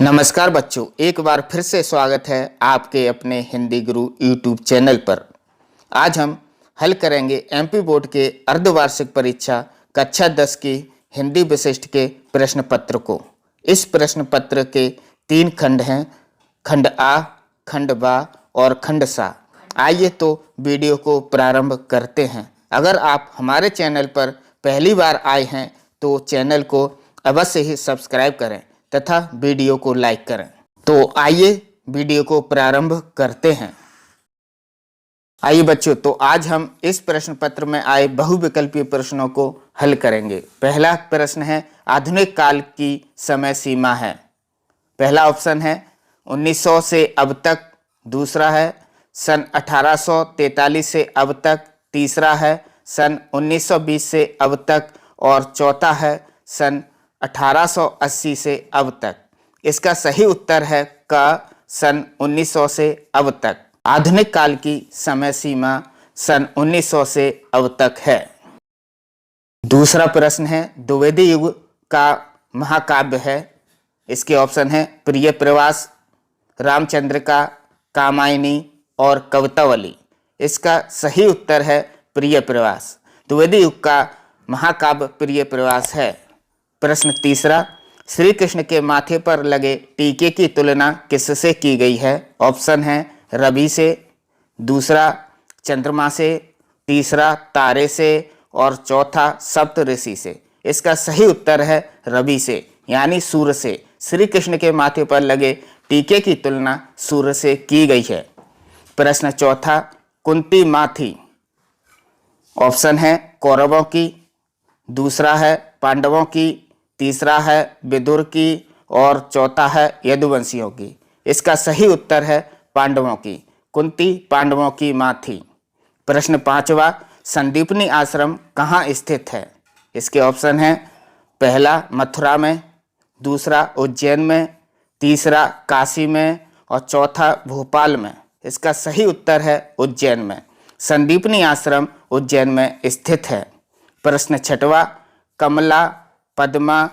नमस्कार बच्चों, एक बार फिर से स्वागत है आपके अपने हिंदी गुरु यूट्यूब चैनल पर। आज हम हल करेंगे एमपी बोर्ड के अर्धवार्षिक परीक्षा कक्षा 10 की हिंदी विशिष्ट के प्रश्न पत्र को। इस प्रश्न पत्र के 3 खंड हैं, खंड आ, खंड बा और खंड सा। आइए तो वीडियो को प्रारंभ करते हैं। अगर आप हमारे चैनल पर पहली बार आए हैं तो चैनल को अवश्य ही सब्सक्राइब करें तथा वीडियो को लाइक करें। तो आइए वीडियो को प्रारंभ करते हैं। आइए बच्चों, तो आज हम इस प्रश्न पत्र में आए बहुविकल्पीय प्रश्नों को हल करेंगे। पहला प्रश्न है, आधुनिक काल की समय सीमा है। पहला ऑप्शन है 1900 से अब तक, दूसरा है सन 1843 से अब तक, तीसरा है सन 1920 से अब तक और चौथा है सन 1880 से अब तक। इसका सही उत्तर है क, सन 1900 से अब तक। आधुनिक काल की समय सीमा सन 1900 से अब तक है। दूसरा प्रश्न है, द्विवेदी युग का महाकाव्य है। इसके ऑप्शन है प्रिय प्रवास, रामचंद्रिका, कामायनी और कवितावली। इसका सही उत्तर है प्रिय प्रवास। द्विवेदी युग का महाकाव्य प्रिय प्रवास है। प्रश्न तीसरा, श्री कृष्ण के माथे पर लगे टीके की तुलना किससे की गई है? ऑप्शन है रवि से, दूसरा चंद्रमा से, तीसरा तारे से और चौथा सप्तऋषि से। इसका सही उत्तर है रवि से, यानी सूर्य से। श्री कृष्ण के माथे पर लगे टीके की तुलना सूर्य से की गई है। प्रश्न चौथा, कुंती माँ थी। ऑप्शन है कौरवों की, दूसरा है पांडवों की, तीसरा है विदुर की और चौथा है यदुवंशियों की। इसका सही उत्तर है पांडवों की। कुंती पांडवों की माँ थी। प्रश्न पांचवा, संदीपनी आश्रम कहाँ स्थित है? इसके ऑप्शन हैं पहला मथुरा में, दूसरा उज्जैन में, तीसरा काशी में और चौथा भोपाल में। इसका सही उत्तर है उज्जैन में। संदीपनी आश्रम उज्जैन में स्थित है। प्रश्न छठवा, कमला, पद्मा,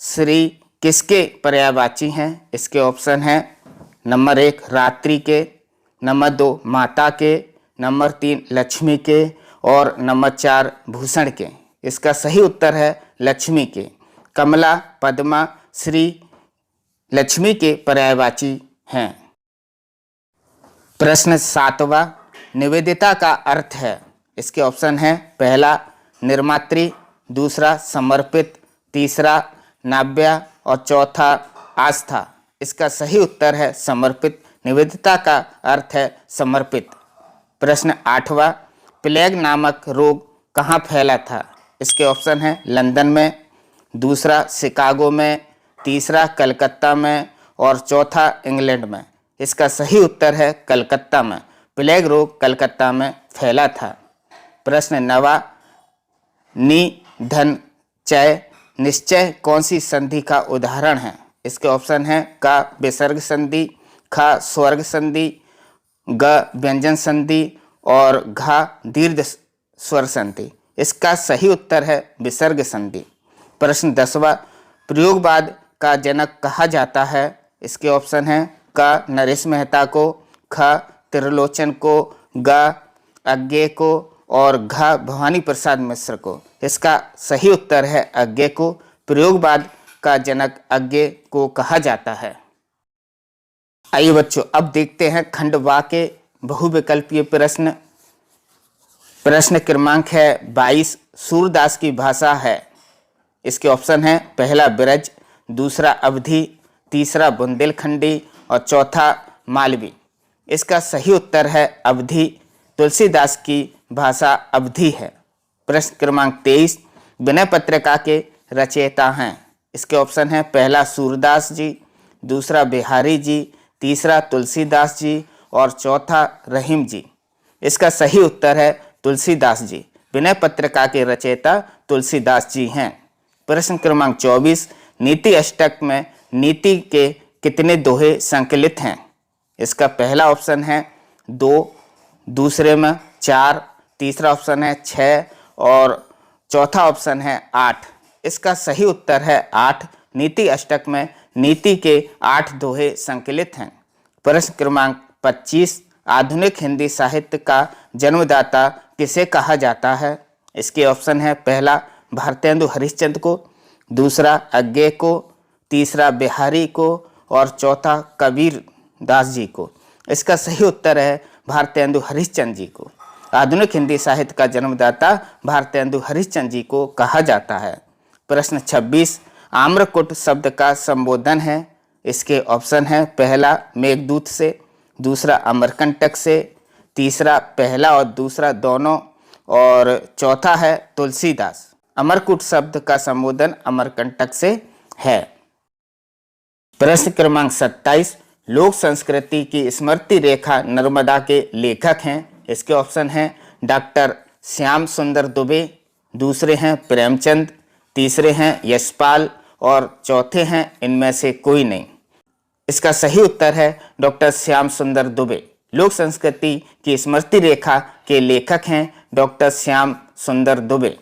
श्री किसके पर्यायवाची हैं? इसके ऑप्शन हैं नंबर 1 रात्रि के, नंबर 2 माता के, नंबर 3 लक्ष्मी के और नंबर 4 भूषण के। इसका सही उत्तर है लक्ष्मी के। कमला, पद्मा, श्री लक्ष्मी के पर्यायवाची हैं। प्रश्न सातवां, निवेदिता का अर्थ है। इसके ऑप्शन है पहला निर्मात्री, दूसरा समर्पित, तीसरा नाव्या और चौथा आस्था। इसका सही उत्तर है समर्पित। निवेदिता का अर्थ है समर्पित। प्रश्न आठवां, प्लेग नामक रोग कहाँ फैला था? इसके ऑप्शन है लंदन में, दूसरा शिकागो में, तीसरा कलकत्ता में और चौथा इंग्लैंड में। इसका सही उत्तर है कलकत्ता में। प्लेग रोग कलकत्ता में फैला था। प्रश्न नवा, निधन चय निश्चय कौन सी संधि का उदाहरण है? इसके ऑप्शन है क विसर्ग संधि, ख स्वर्ग संधि, ग व्यंजन संधि और घ दीर्घ स्वर संधि। इसका सही उत्तर है विसर्ग संधि। प्रश्न 10वां, प्रयोगवाद का जनक कहा जाता है? इसके ऑप्शन है क नरेश मेहता को, ख त्रिलोचन को, ग अज्ञेय को और घ भवानी प्रसाद मिश्र को। इसका सही उत्तर है अज्ञेय को। प्रयोगवाद का जनक अज्ञेय को कहा जाता है। आइए बच्चों, अब देखते हैं खंड वा के बहुविकल्पीय प्रश्न। प्रश्न क्रमांक है 22, सूरदास की भाषा है। इसके ऑप्शन है पहला ब्रज, दूसरा अवधी, तीसरा बुंदेलखंडी और चौथा मालवी। इसका सही उत्तर है अवधी। तुलसीदास की भाषा अवधी है। प्रश्न क्रमांक 23, विनय पत्रिका के रचयिता हैं। इसके ऑप्शन है पहला सूरदास जी, दूसरा बिहारी जी, तीसरा तुलसीदास जी और चौथा रहीम जी। इसका सही उत्तर है तुलसीदास जी। विनय पत्रिका के रचयिता तुलसीदास जी हैं। प्रश्न क्रमांक 24, नीति अष्टक में नीति के कितने दोहे संकलित हैं? इसका पहला ऑप्शन है 2, दूसरे में 4, तीसरा ऑप्शन है 6 और चौथा ऑप्शन है 8। इसका सही उत्तर है 8। नीति अष्टक में नीति के 8 दोहे संकलित हैं? प्रश्न क्रमांक 25, आधुनिक हिंदी साहित्य का जन्मदाता किसे कहा जाता है? इसके ऑप्शन है, पहला भारतेंदु हरिश्चंद्र को, दूसरा अज्ञे को, तीसरा बिहारी को और चौथा कबीर दास जी को। इसका सही उत्तर है भारतेंदु हरिश्चंद्र जी को। आधुनिक हिंदी साहित्य का जन्मदाता भारतेंदु हरिश्चंद्र जी को कहा जाता है। प्रश्न 26, आम्रकुट शब्द का संबोधन है? इसके ऑप्शन है, पहला मेघदूत से, दूसरा अमरकंटक से, तीसरा पहला और दूसरा दोनों और चौथा है तुलसीदास। अमरकुट शब्द का संबोधन अमरकंटक से है। प्रश्न क्रमांक 27, लोक संस्कृति की स्मृति रेखा नर्मदा के लेखक हैं? इसके ऑप्शन हैं, डॉक्टर श्याम सुंदर दुबे, दूसरे हैं प्रेमचंद, तीसरे हैं यशपाल और चौथे हैं इनमें से कोई नहीं। इसका सही उत्तर है डॉक्टर श्याम सुंदर दुबे। लोक संस्कृति की स्मृति रेखा के लेखक हैं डॉक्टर श्याम सुंदर दुबे।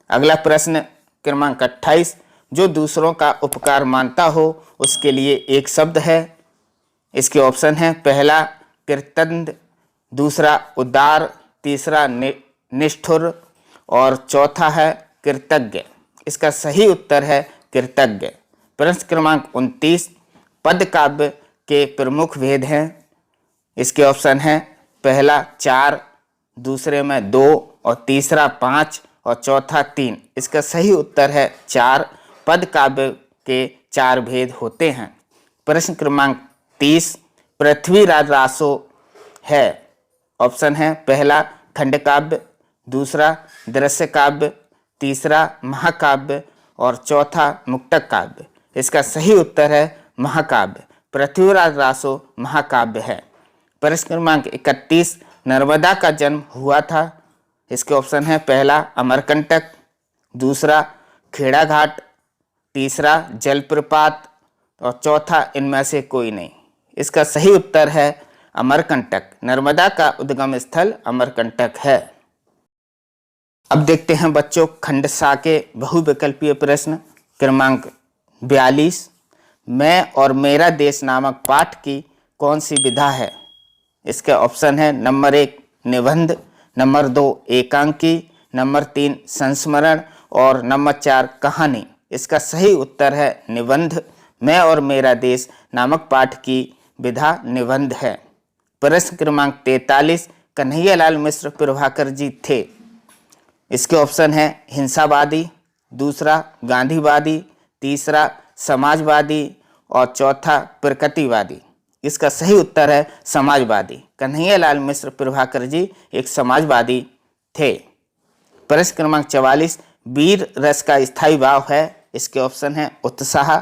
अगला प्रश्न क्रमांक 28, जो दूसरों का उपकार मानता हो उसके लिए एक शब्द है? इसके ऑप्शन है, पहला कृतज्ञ, दूसरा उदार, तीसरा निष्ठुर और चौथा है कृतज्ञ। इसका सही उत्तर है कृतज्ञ। प्रश्न क्रमांक 29, पद काव्य के प्रमुख भेद हैं? इसके ऑप्शन हैं, पहला 4, दूसरे में 2 और तीसरा 5 और चौथा 3। इसका सही उत्तर है 4। पद काव्य के 4 भेद होते हैं। प्रश्न क्रमांक 30, पृथ्वीराज रासो है? ऑप्शन है, पहला खंड काव्य, दूसरा दृश्य काव्य, तीसरा महाकाव्य और चौथा मुक्तक काव्य। इसका सही उत्तर है महाकाव्य। पृथ्वीराज रासो महाकाव्य है। प्रश्न क्रमांक 31, नर्मदा का जन्म हुआ था? इसके ऑप्शन है, पहला अमरकंटक, दूसरा खेड़ा घाट, तीसरा जलप्रपात और चौथा इनमें से कोई नहीं। इसका सही उत्तर है अमरकंटक। नर्मदा का उद्गम स्थल अमरकंटक है। अब देखते हैं बच्चों खंड सा के बहुविकल्पीय प्रश्न क्रमांक 42, मैं और मेरा देश नामक पाठ की कौन सी विधा है? इसके ऑप्शन है, नंबर 1 निबंध, नंबर 2 एकांकी, नंबर 3 संस्मरण और नंबर 4 कहानी। इसका सही उत्तर है निबंध। मैं और मेरा देश नामक पाठ की विधा निबंध है। प्रश्न क्रमांक 43, कन्हैयालाल मिश्र प्रभाकर जी थे? इसके ऑप्शन है, हिंसावादी, दूसरा गांधीवादी, तीसरा समाजवादी और चौथा प्रकृतिवादी। इसका सही उत्तर है समाजवादी। कन्हैयालाल मिश्र प्रभाकर जी एक समाजवादी थे। प्रश्न क्रमांक 44, वीर रस का स्थायी भाव है? इसके ऑप्शन है, उत्साह,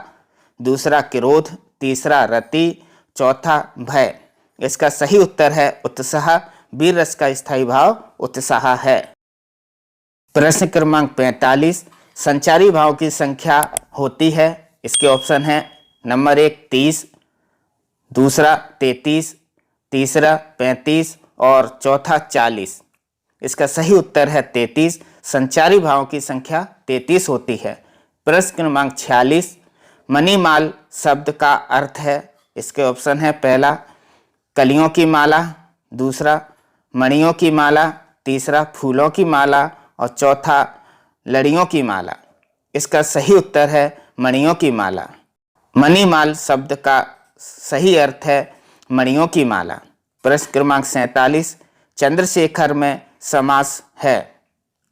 दूसरा क्रोध, तीसरा रति, चौथा भय। इसका सही उत्तर है उत्साह। वीर रस का स्थायी भाव उत्साह है। प्रश्न क्रमांक 45, संचारी भाव की संख्या होती है? इसके ऑप्शन है, नंबर 1 30, दूसरा 33, तीसरा 35 और चौथा 40। इसका सही उत्तर है 33। संचारी भावों की संख्या 33 होती है। प्रश्न क्रमांक 46, मणिमाल शब्द का अर्थ है? इसके ऑप्शन है, पहला कलियों की माला, दूसरा मणियों की माला, तीसरा फूलों की माला और चौथा लड़ियों की माला। इसका सही उत्तर है मणियों की माला। मणिमाल शब्द का सही अर्थ है मणियों की माला। प्रश्न क्रमांक 47, चंद्रशेखर में समास है?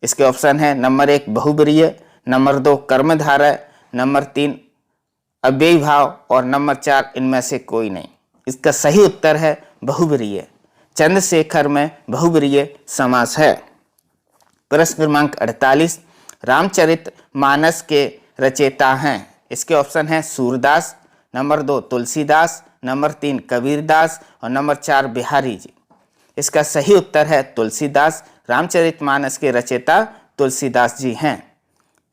इसके ऑप्शन है, नंबर 1 बहुब्रीहि, नंबर 2 कर्मधारय, नंबर 3 अव्ययी भाव और नंबर 4 इनमें से कोई नहीं। इसका सही उत्तर है बहुब्रीहि। चंद्रशेखर में बहुब्रीहि समास है। प्रश्न क्रमांक 48, रामचरितमानस के रचयिता हैं? इसके ऑप्शन है, सूरदास, नंबर 2 तुलसीदास, नंबर 3 कबीरदास और नंबर 4 बिहारी जी। इसका सही उत्तर है तुलसीदास। रामचरितमानस के रचयिता तुलसीदास जी हैं।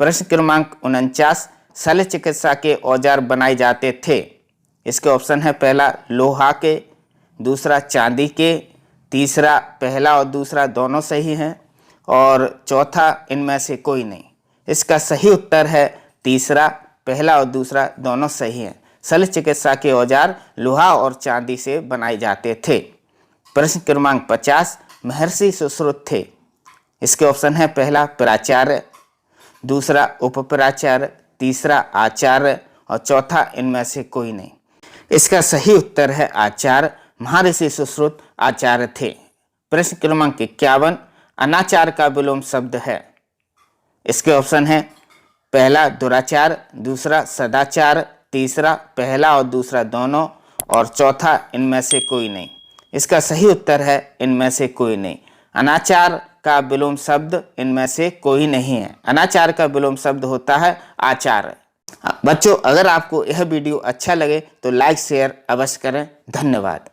प्रश्न क्रमांक 49, शल्य चिकित्सा के औजार बनाए जाते थे? इसके ऑप्शन है, पहला लोहा के, दूसरा चांदी के, तीसरा पहला और दूसरा दोनों सही हैं और चौथा इनमें से कोई नहीं। इसका सही उत्तर है तीसरा, पहला और दूसरा दोनों सही हैं। शल्य चिकित्सा के औजार लोहा और चांदी से बनाए जाते थे। प्रश्न क्रमांक 50, महर्षि सुश्रुत थे। इसके ऑप्शन है पहला प्राचार्य, दूसरा उपप्राचार्य, तीसरा आचार्य और चौथा इनमें से कोई नहीं। इसका सही उत्तर है आचार्य। महर्षि सुश्रुत आचार्य थे। प्रश्न क्रमांक 51, अनाचार का विलोम शब्द है। इसके ऑप्शन है पहला दुराचार, दूसरा सदाचार, तीसरा पहला और दूसरा दोनों और चौथा इनमें से कोई नहीं। इसका सही उत्तर है इनमें से कोई नहीं। अनाचार का विलोम शब्द इनमें से कोई नहीं है। अनाचार का विलोम शब्द होता है आचार। बच्चों, अगर आपको यह वीडियो अच्छा लगे तो लाइक शेयर अवश्य करें। धन्यवाद।